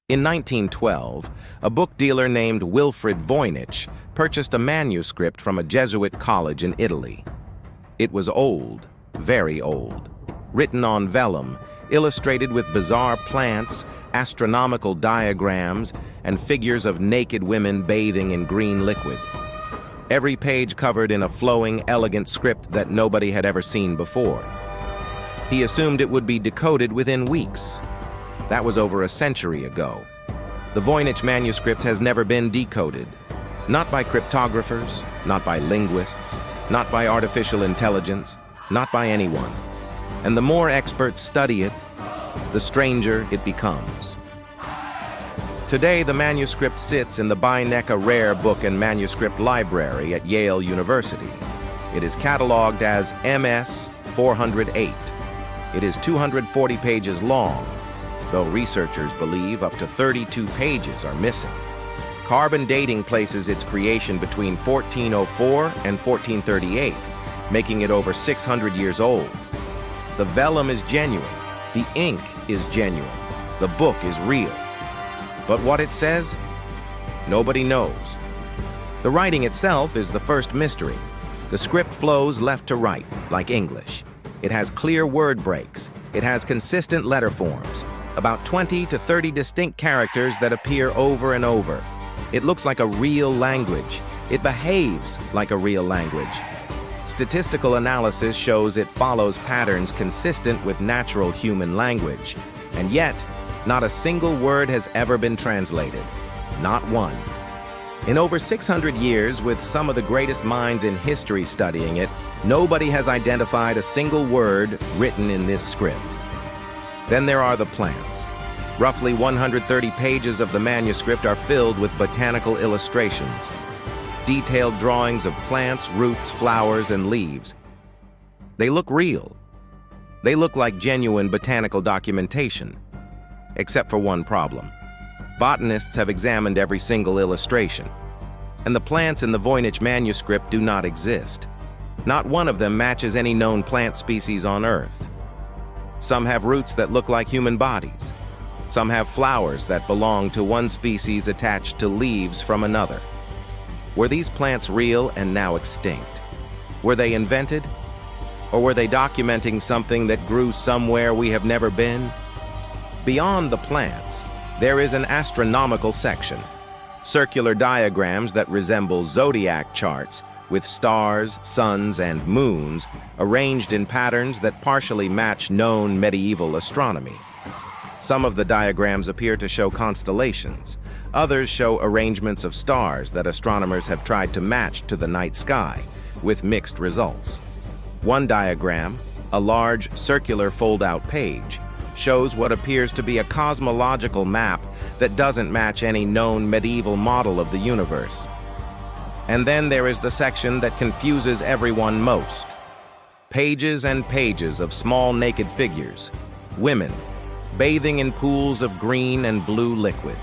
In 1912, a book dealer named Wilfrid Voynich purchased a manuscript from a Jesuit college in Italy. It was old, very old, written on vellum, illustrated with bizarre plants, astronomical diagrams, and figures of naked women bathing in green liquid. Every page covered in a flowing, elegant script that nobody had ever seen before. He assumed it would be decoded within weeks. That was over a century ago. The Voynich manuscript has never been decoded. Not by cryptographers, not by linguists, not by artificial intelligence, not by anyone. And the more experts study it, the stranger it becomes. Today, the manuscript sits in the Voynich Rare Book and Manuscript Library at Yale University. It is cataloged as MS 408. It is 240 pages long, though researchers believe up to 32 pages are missing. Carbon dating places its creation between 1404 and 1438, making it over 600 years old. The vellum is genuine, the ink is genuine, the book is real. But what it says? Nobody knows. The writing itself is the first mystery. The script flows left to right, like English. It has clear word breaks. It has consistent letter forms. About 20 to 30 distinct characters that appear over and over. It looks like a real language. It behaves like a real language. Statistical analysis shows it follows patterns consistent with natural human language. And yet, not a single word has ever been translated. Not one. In over 600 years, with some of the greatest minds in history studying it, nobody has identified a single word written in this script. Then there are the plants. Roughly 130 pages of the manuscript are filled with botanical illustrations, detailed drawings of plants, roots, flowers, and leaves. They look real. They look like genuine botanical documentation, except for one problem. Botanists have examined every single illustration, and the plants in the Voynich manuscript do not exist. Not one of them matches any known plant species on Earth. Some have roots that look like human bodies. Some have flowers that belong to one species attached to leaves from another. Were these plants real and now extinct? Were they invented? Or were they documenting something that grew somewhere we have never been? Beyond the plants, there is an astronomical section. Circular diagrams that resemble zodiac charts with stars, suns, and moons arranged in patterns that partially match known medieval astronomy. Some of the diagrams appear to show constellations. Others show arrangements of stars that astronomers have tried to match to the night sky, with mixed results. One diagram, a large circular fold-out page, shows what appears to be a cosmological map that doesn't match any known medieval model of the universe. And then there is the section that confuses everyone most. Pages and pages of small naked figures, women, bathing in pools of green and blue liquid,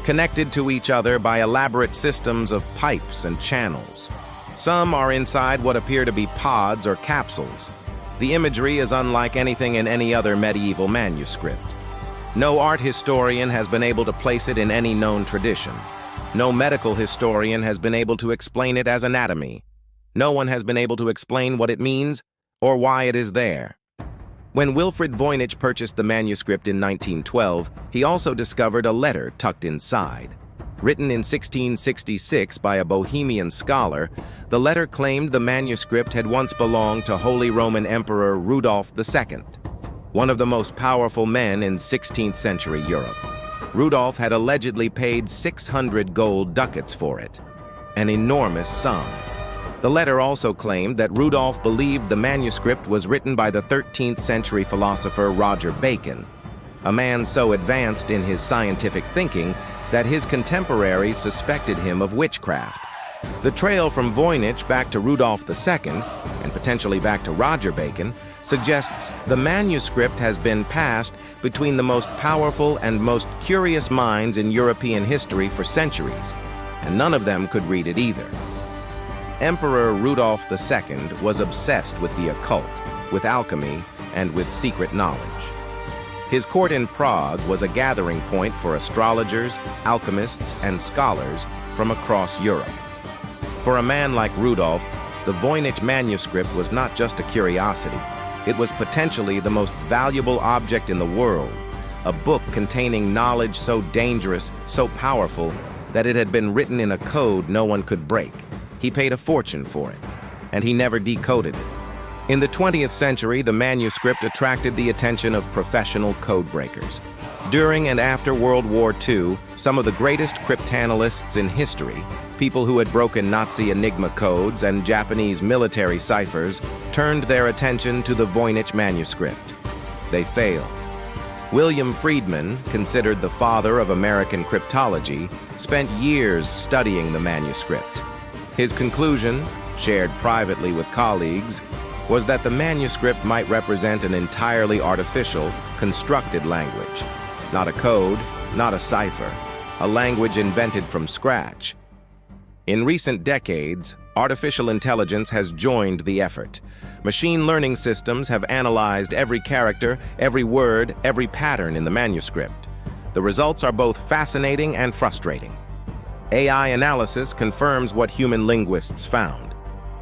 connected to each other by elaborate systems of pipes and channels. Some are inside what appear to be pods or capsules. The imagery is unlike anything in any other medieval manuscript. No art historian has been able to place it in any known tradition. No medical historian has been able to explain it as anatomy. No one has been able to explain what it means or why it is there. When Wilfrid Voynich purchased the manuscript in 1912, he also discovered a letter tucked inside. Written in 1666 by a Bohemian scholar, the letter claimed the manuscript had once belonged to Holy Roman Emperor Rudolph II, one of the most powerful men in 16th century Europe. Rudolph had allegedly paid 600 gold ducats for it, an enormous sum. The letter also claimed that Rudolph believed the manuscript was written by the 13th century philosopher Roger Bacon, a man so advanced in his scientific thinking that his contemporaries suspected him of witchcraft. The trail from Voynich back to Rudolph II, and potentially back to Roger Bacon, suggests the manuscript has been passed between the most powerful and most curious minds in European history for centuries, and none of them could read it either. Emperor Rudolph II was obsessed with the occult, with alchemy, and with secret knowledge. His court in Prague was a gathering point for astrologers, alchemists, and scholars from across Europe. For a man like Rudolf, the Voynich Manuscript was not just a curiosity. It was potentially the most valuable object in the world, a book containing knowledge so dangerous, so powerful, that it had been written in a code no one could break. He paid a fortune for it, and he never decoded it. In the 20th century, the manuscript attracted the attention of professional code breakers. During and after World War II, some of the greatest cryptanalysts in history, people who had broken Nazi Enigma codes and Japanese military ciphers, turned their attention to the Voynich Manuscript. They failed. William Friedman, considered the father of American cryptology, spent years studying the manuscript. His conclusion, shared privately with colleagues, was that the manuscript might represent an entirely artificial, constructed language. Not a code, not a cipher, a language invented from scratch. In recent decades, artificial intelligence has joined the effort. Machine learning systems have analyzed every character, every word, every pattern in the manuscript. The results are both fascinating and frustrating. AI analysis confirms what human linguists found.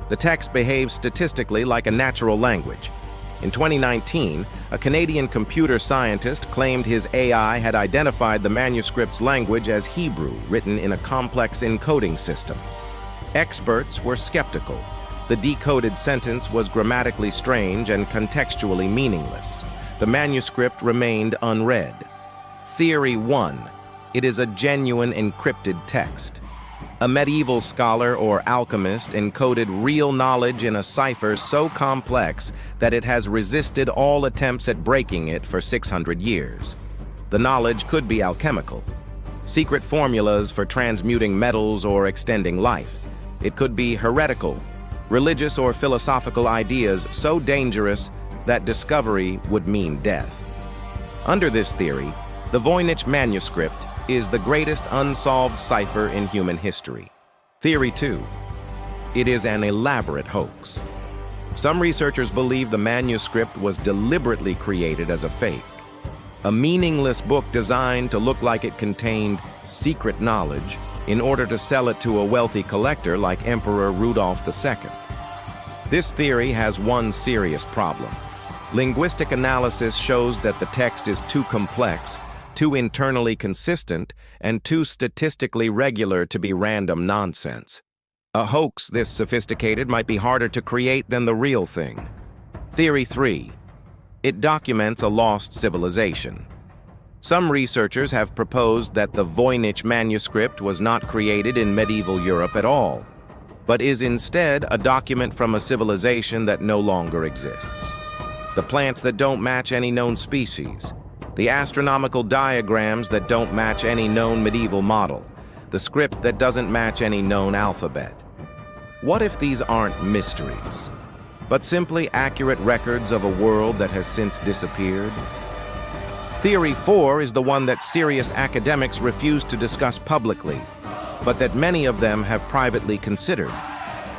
The text behaves statistically like a natural language. In 2019, a Canadian computer scientist claimed his AI had identified the manuscript's language as Hebrew, written in a complex encoding system. Experts were skeptical. The decoded sentence was grammatically strange and contextually meaningless. The manuscript remained unread. Theory 1. It is a genuine encrypted text. A medieval scholar or alchemist encoded real knowledge in a cipher so complex that it has resisted all attempts at breaking it for 600 years. The knowledge could be alchemical. Secret formulas for transmuting metals or extending life. It could be heretical, religious or philosophical ideas so dangerous that discovery would mean death. Under this theory, the Voynich Manuscript is the greatest unsolved cipher in human history. Theory 2. It is an elaborate hoax. Some researchers believe the manuscript was deliberately created as a fake. A meaningless book designed to look like it contained secret knowledge in order to sell it to a wealthy collector like Emperor Rudolf II. This theory has one serious problem. Linguistic analysis shows that the text is too complex, too internally consistent, and too statistically regular to be random nonsense. A hoax this sophisticated might be harder to create than the real thing. Theory 3. It documents a lost civilization. Some researchers have proposed that the Voynich Manuscript was not created in medieval Europe at all, but is instead a document from a civilization that no longer exists. The plants that don't match any known species, the astronomical diagrams that don't match any known medieval model, the script that doesn't match any known alphabet. What if these aren't mysteries, but simply accurate records of a world that has since disappeared? Theory 4 is the one that serious academics refuse to discuss publicly, but that many of them have privately considered.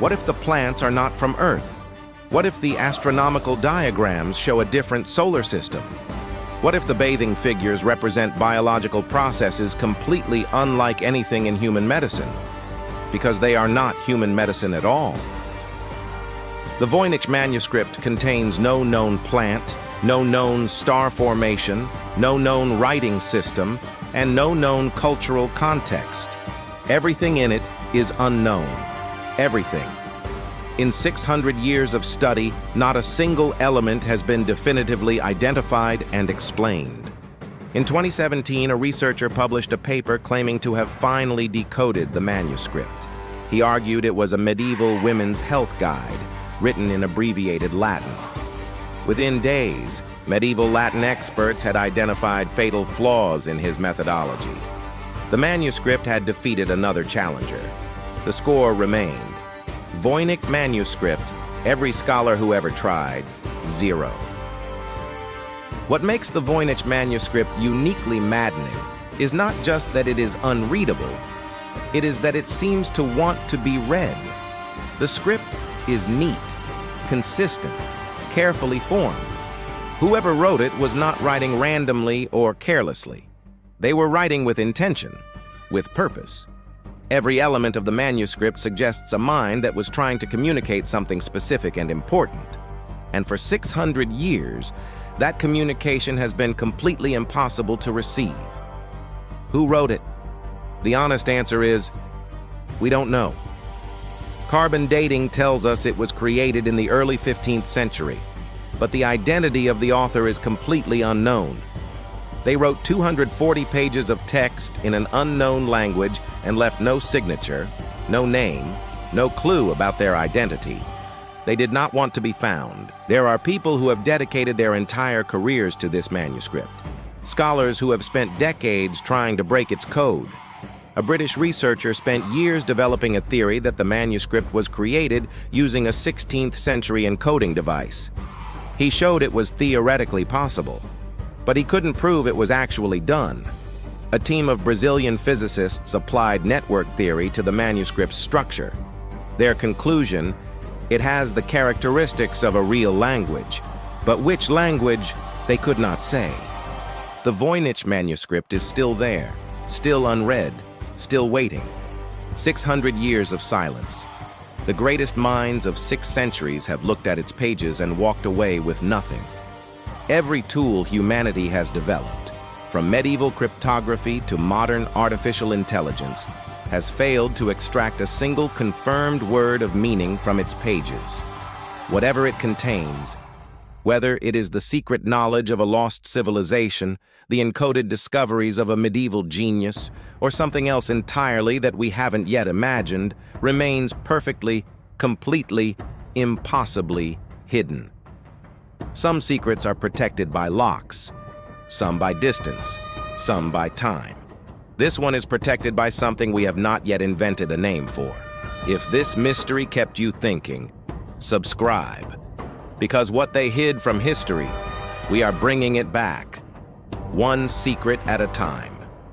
What if the plants are not from Earth? What if the astronomical diagrams show a different solar system? What if the bathing figures represent biological processes completely unlike anything in human medicine? Because they are not human medicine at all. The Voynich Manuscript contains no known plant, no known star formation, no known writing system, and no known cultural context. Everything in it is unknown. Everything. In 600 years of study, not a single element has been definitively identified and explained. In 2017, a researcher published a paper claiming to have finally decoded the manuscript. He argued it was a medieval women's health guide, written in abbreviated Latin. Within days, medieval Latin experts had identified fatal flaws in his methodology. The manuscript had defeated another challenger. The score remained. Voynich Manuscript, every scholar who ever tried, 0. What makes the Voynich Manuscript uniquely maddening is not just that it is unreadable, it is that it seems to want to be read. The script is neat, consistent, carefully formed. Whoever wrote it was not writing randomly or carelessly. They were writing with intention, with purpose. Every element of the manuscript suggests a mind that was trying to communicate something specific and important. And for 600 years, that communication has been completely impossible to receive. Who wrote it? The honest answer is, we don't know. Carbon dating tells us it was created in the early 15th century, but the identity of the author is completely unknown. They wrote 240 pages of text in an unknown language and left no signature, no name, no clue about their identity. They did not want to be found. There are people who have dedicated their entire careers to this manuscript, scholars who have spent decades trying to break its code. A British researcher spent years developing a theory that the manuscript was created using a 16th century encoding device. He showed it was theoretically possible, but he couldn't prove it was actually done. A team of Brazilian physicists applied network theory to the manuscript's structure. Their conclusion: it has the characteristics of a real language, but which language, they could not say. The Voynich manuscript is still there, still unread, still waiting. 600 years of silence. The greatest minds of 6 centuries have looked at its pages and walked away with nothing. Every tool humanity has developed, from medieval cryptography to modern artificial intelligence, has failed to extract a single confirmed word of meaning from its pages. Whatever it contains, whether it is the secret knowledge of a lost civilization, the encoded discoveries of a medieval genius, or something else entirely that we haven't yet imagined, remains perfectly, completely, impossibly hidden. Some secrets are protected by locks, some by distance, some by time. This one is protected by something we have not yet invented a name for. If this mystery kept you thinking, subscribe. Because what they hid from history, we are bringing it back, one secret at a time.